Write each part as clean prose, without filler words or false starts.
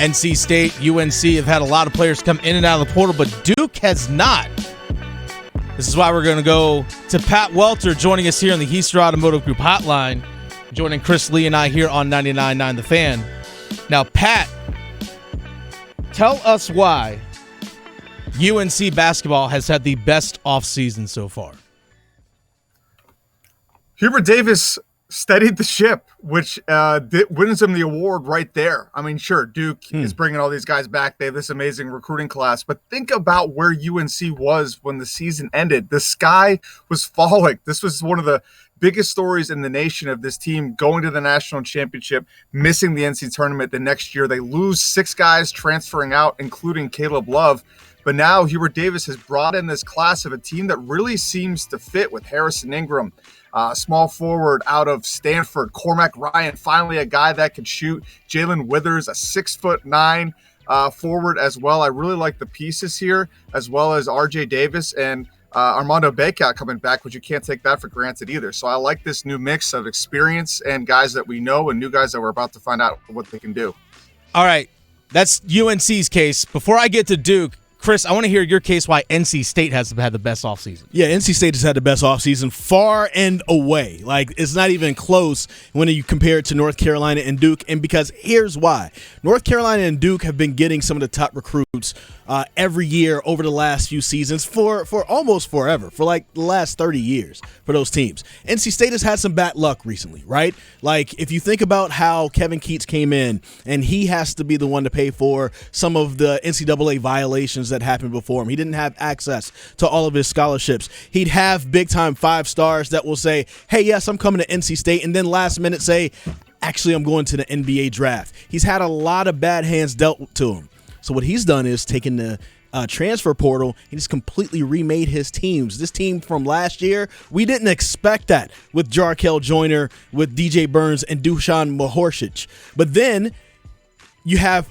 NC State, UNC have had a lot of players come in and out of the portal, but Duke has not. This is why we're going to go to Pat Welter joining us here on the Heister Automotive Group hotline, joining Chris Lee and I here on 99.9 The Fan. Now, Pat, tell us why UNC basketball has had the best offseason so far. Hubert Davis steadied the ship, which wins him the award right there. I mean, sure, Duke is bringing all these guys back. They have this amazing recruiting class. But think about where UNC was when the season ended. The sky was falling. This was one of the biggest stories in the nation of this team going to the national championship, missing the NC tournament the next year. They lose 6 guys transferring out, including Caleb Love. But now Hubert Davis has brought in this class of a team that really seems to fit with Harrison Ingram, small forward out of Stanford, Cormac Ryan, finally a guy that can shoot, Jalen Withers, a 6'9" forward as well. I really like the pieces here, as well as RJ Davis and Armando Bacot coming back, but you can't take that for granted either. So I like this new mix of experience and guys that we know and new guys that we're about to find out what they can do. All right, that's UNC's case. Before I get to Duke, Chris, I want to hear your case why NC State has had the best offseason. Yeah, NC State has had the best offseason far and away. Like, it's not even close when you compare it to North Carolina and Duke. And because here's why. North Carolina and Duke have been getting some of the top recruits every year over the last few seasons for almost forever, for like the last 30 years for those teams. NC State has had some bad luck recently, right? Like, if you think about how Kevin Keatts came in and he has to be the one to pay for some of the NCAA violations that happened before him. He didn't have access to all of his scholarships. He'd have big-time 5 stars that will say, hey, yes, I'm coming to NC State, and then last minute say, actually, I'm going to the NBA draft. He's had a lot of bad hands dealt to him. So what he's done is taken the transfer portal. He just completely remade his teams. This team from last year, we didn't expect that with Jarkel Joyner, with DJ Burns, and Dusan Mahorcic. But then you have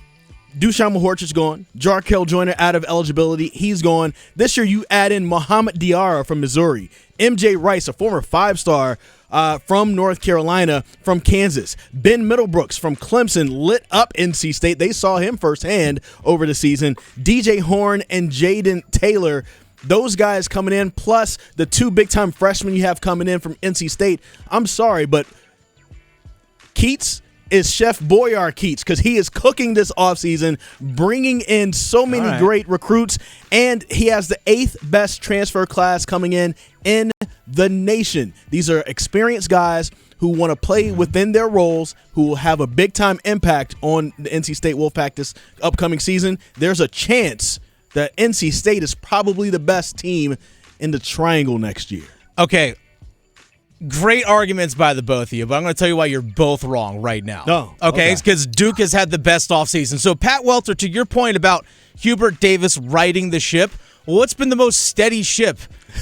Dusan Mahorcic gone, Jarkel Joyner out of eligibility, he's gone. This year you add in Muhammad Diarra from Missouri, MJ Rice, a former 5-star from North Carolina, from Kansas, Ben Middlebrooks from Clemson, lit up NC State. They saw him firsthand over the season. DJ Horn and Jaden Taylor, those guys coming in, plus the 2 big-time freshmen you have coming in from NC State. I'm sorry, but Keatts is Chef Boyar Keatts, because he is cooking this offseason, bringing in so many great recruits, and he has the 8th best transfer class coming in the nation. These are experienced guys who want to play within their roles, who will have a big-time impact on the NC State Wolfpack this upcoming season. There's a chance that NC State is probably the best team in the triangle next year. Okay. Great arguments by the both of you, but I'm going to tell you why you're both wrong right now. Oh, okay? It's because Duke has had the best offseason. So, Pat Welter, to your point about Hubert Davis righting the ship, well, what's been the most steady ship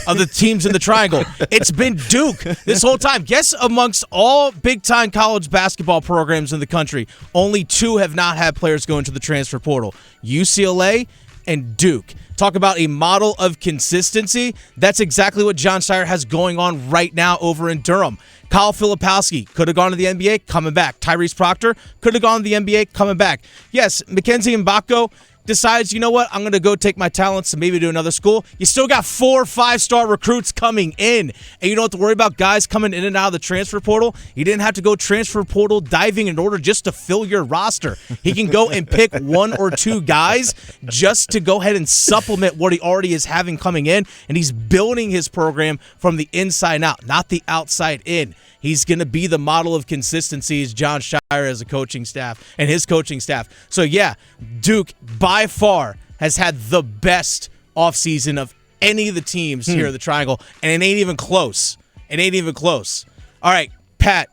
of the teams in the triangle? It's been Duke this whole time. Guess amongst all big-time college basketball programs in the country, only 2 have not had players go into the transfer portal, UCLA and Duke. Talk about a model of consistency. That's exactly what Jon Scheyer has going on right now over in Durham. Kyle Filipowski could have gone to the NBA, coming back. Tyrese Proctor could have gone to the NBA, coming back. Yes, Mackenzie Mbako decides, you know what, I'm going to go take my talents and maybe to another school. You still got 4 5-star recruits coming in, and you don't have to worry about guys coming in and out of the transfer portal. You didn't have to go transfer portal diving in order just to fill your roster. He can go and pick 1 or 2 guys just to go ahead and supplement what he already is having coming in, and he's building his program from the inside out, not the outside in. He's going to be the model of consistency as Jon Scheyer as a coaching staff and his coaching staff. So, yeah, Duke by far has had the best offseason of any of the teams here in the Triangle, and it ain't even close. It ain't even close. All right, Pat,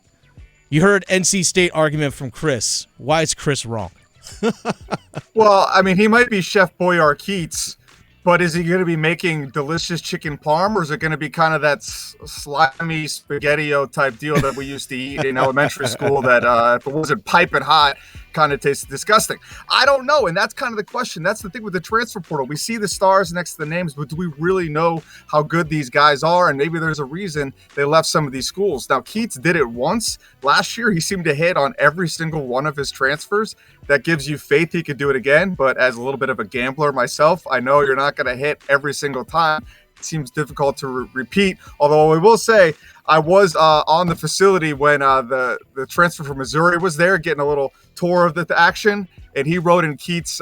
you heard NC State argument from Chris. Why is Chris wrong? Well, I mean, he might be Chef Boyar Keatts, but is he going to be making delicious chicken parm, or is it going to be kind of that slimy spaghetti-o type deal that we used to eat in elementary school that if it wasn't piping hot, kind of tastes disgusting? I don't know, and that's kind of the question. That's the thing with the transfer portal. We see the stars next to the names, but do we really know how good these guys are? And maybe there's a reason they left some of these schools. Now, Keatts did it once. Last year, he seemed to hit on every single one of his transfers. that gives you faith he could do it again. But as a little bit of a gambler myself, I know you're not going to hit every single time. It seems difficult to repeat. Although I will say, I was on the facility when the transfer from Missouri was there, getting a little tour of the action, and he rode in Keats'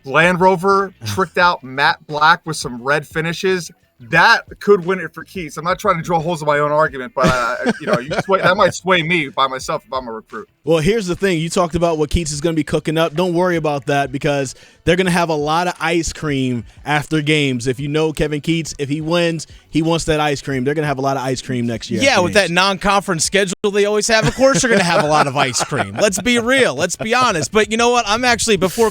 Land Rover, tricked out matte black with some red finishes. That could win it for Keats. I'm not trying to drill holes in my own argument, but that might sway me by myself if I'm a recruit. Well, here's the thing. You talked about what Keats is going to be cooking up. Don't worry about that because they're going to have a lot of ice cream after games. If you know Kevin Keats, if he wins, he wants that ice cream. They're going to have a lot of ice cream next year. Yeah, with that non-conference schedule they always have, of course they're going to have a lot of ice cream. Let's be real. Let's be honest. But you know what? I'm actually, before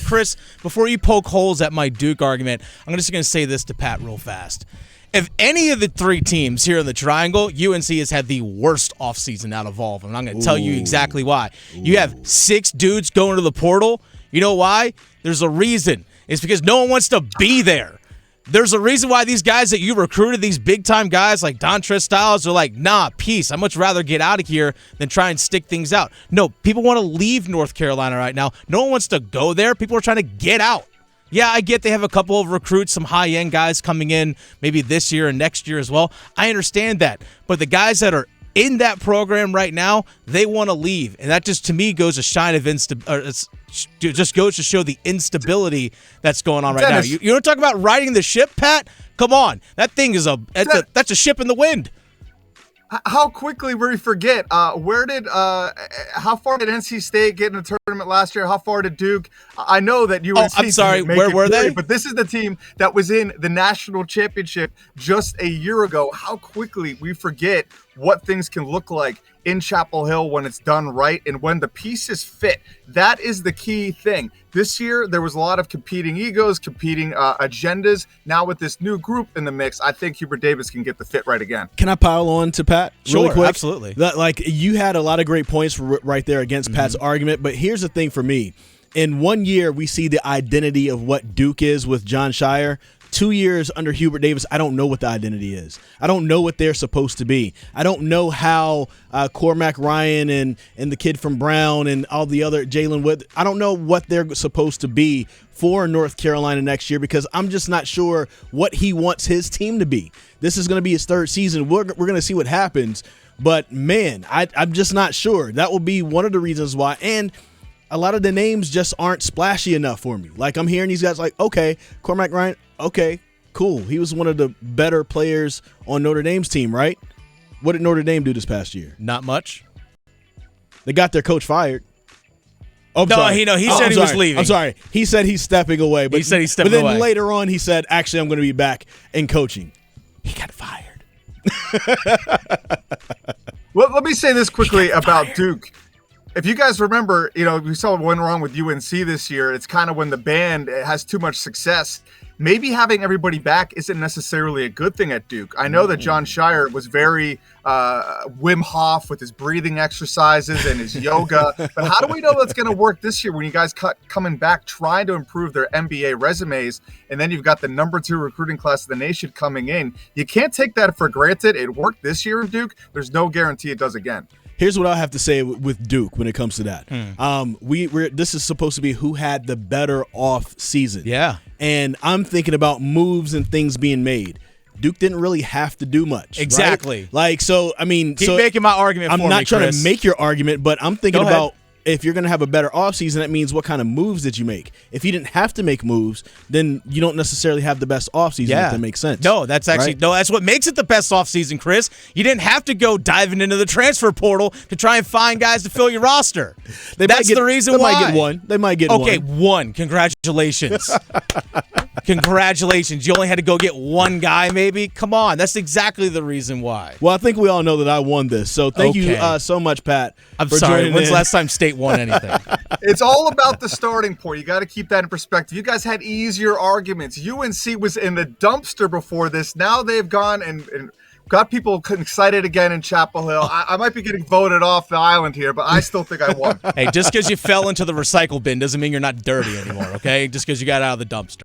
you poke holes at my Duke argument, I'm just going to say this to Pat real fast. If any of the three teams here in the Triangle, UNC has had the worst offseason out of all of them. And I'm going to tell you exactly why. You have 6 dudes going to the portal. You know why? There's a reason. It's because no one wants to be there. There's a reason why these guys that you recruited, these big-time guys like Dontrez Styles, are like, nah, peace. I'd much rather get out of here than try and stick things out. No, people want to leave North Carolina right now. No one wants to go there. People are trying to get out. Yeah, I get they have a couple of recruits, some high-end guys coming in maybe this year and next year as well. I understand that. But the guys that are in that program right now, they want to leave. And that just, to me, goes just goes to show the instability that's going on right Dennis, now. You want to talk about riding the ship, Pat? Come on. That thing is that's a ship in the wind. How quickly we forget. How far did NC State get in the tournament last year? How far did Duke? I know that UNC. I'm sorry. Where were they? But this is the team that was in the national championship just a year ago. How quickly we forget what things can look like in Chapel Hill when it's done right and when the pieces fit. That is the key thing. This year, there was a lot of competing egos, competing agendas. Now with this new group in the mix, I think Hubert Davis can get the fit right again. Can I pile on to Pat really Sure, quick? Absolutely. You had a lot of great points right there against Pat's argument, but here's the thing for me. In 1 year, we see the identity of what Duke is with John Shire. 2 years under Hubert Davis, I don't know what the identity is. I don't know what they're supposed to be. I don't know how Cormac Ryan and the kid from Brown and all the other Jalen Wood, I don't know what they're supposed to be for North Carolina next year because I'm just not sure what he wants his team to be. This is going to be his 3rd season. We're going to see what happens. But, man, I'm just not sure. That will be one of the reasons why. And a lot of the names just aren't splashy enough for me. Like, I'm hearing these guys like, okay, Cormac Ryan, okay, cool. He was one of the better players on Notre Dame's team, right? What did Notre Dame do this past year? Not much. They got their coach fired. Oh, he said he was leaving. I'm sorry. He said he's stepping away. But he said he's stepping away. But then away. later on, he said, actually, I'm going to be back in coaching. He got fired. Well, let me say this quickly about Duke. If you guys remember, we saw what went wrong with UNC this year. It's kind of when the band has too much success. Maybe having everybody back isn't necessarily a good thing at Duke. I know that John Shire was very Wim Hof with his breathing exercises and his yoga. But how do we know that's going to work this year when you guys coming back trying to improve their NBA resumes, and then you've got the number 2 recruiting class of the nation coming in? You can't take that for granted. It worked this year in Duke. There's no guarantee it does again. Here's what I have to say with Duke when it comes to that. This is supposed to be who had the better off season. Yeah. And I'm thinking about moves and things being made. Duke didn't really have to do much. Exactly. Right? Keep making my argument for me, I'm not trying Chris. to make your argument, but I'm thinking Go ahead. about if you're going to have a better offseason, that means what kind of moves did you make? If you didn't have to make moves, then you don't necessarily have the best offseason, if that makes sense. No, that's actually right? that's what makes it the best offseason, Chris. You didn't have to go diving into the transfer portal to try and find guys to fill your roster. That's the reason why. They might get one. They might get Okay, one. Congratulations. Congratulations. You only had to go get one guy, maybe? Come on. That's exactly the reason why. Well, I think we all know that I won this. So thank you so much, Pat. I'm for sorry. joining When's the in. last time State won anything? It's all about the starting point. You got to keep that in perspective. You guys had easier arguments. UNC was in the dumpster before this. Now they've gone and got people excited again in Chapel Hill. I might be getting voted off the island here, but I still think I won. Hey, just because you fell into the recycle bin doesn't mean you're not dirty anymore, okay? Just because you got out of the dumpster.